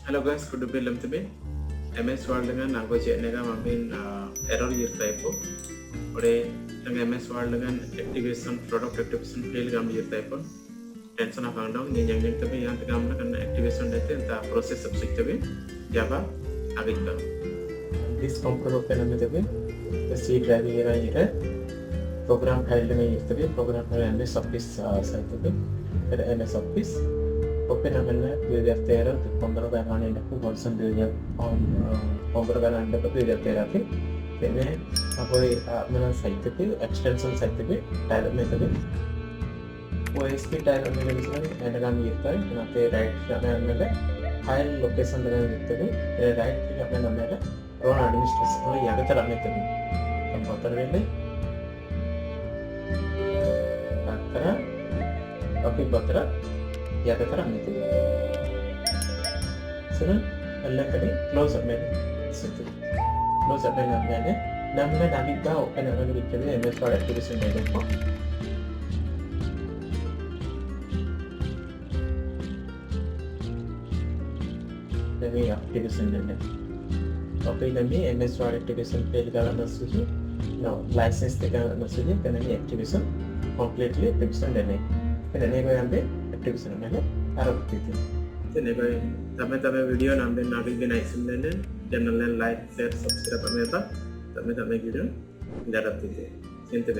Hello guys, good to be today. MS Word dengan aku cek nega mampin error year type ko. Ore dengan MS Word dengan activation product activation fail gam year type ko. Tension apa dong? Yang tapi yang tengah mana kan activation dete entah proses subject tapi Java agak itu. This computer open में तभी the C drive ये रहा ये program file में ये तभी program file MS Office site तभी फिर MS Office open हमने 2013 तो 15 का आने लगता वर्षन 2015 का आने लगता 2013 थे फिर मैं अब ये अपना साइट तभी extension साइट तभी टाइल में तभी OSP टाइल में लगे इसमें एंड काम ये था ना ते राइट में file location dengan gitu right click apa namanya run administration ya kita ramai tu komputer ini antara tapi batra ya kita ramai tu sekarang Allah kali close up menu situ close up menu namanya nami kau kan orang bikin MS Word activation menu kok Nami activation menu. Okay, nami MS Word activation fail ka na suji. No, license te ka na suji. Then nami activation completely activation menu. Then nami ko yampe activation menu arap dite. Then tame video nambe nabil bin aisim nene channel like share subscribe ameta tame video darap dite. Sinte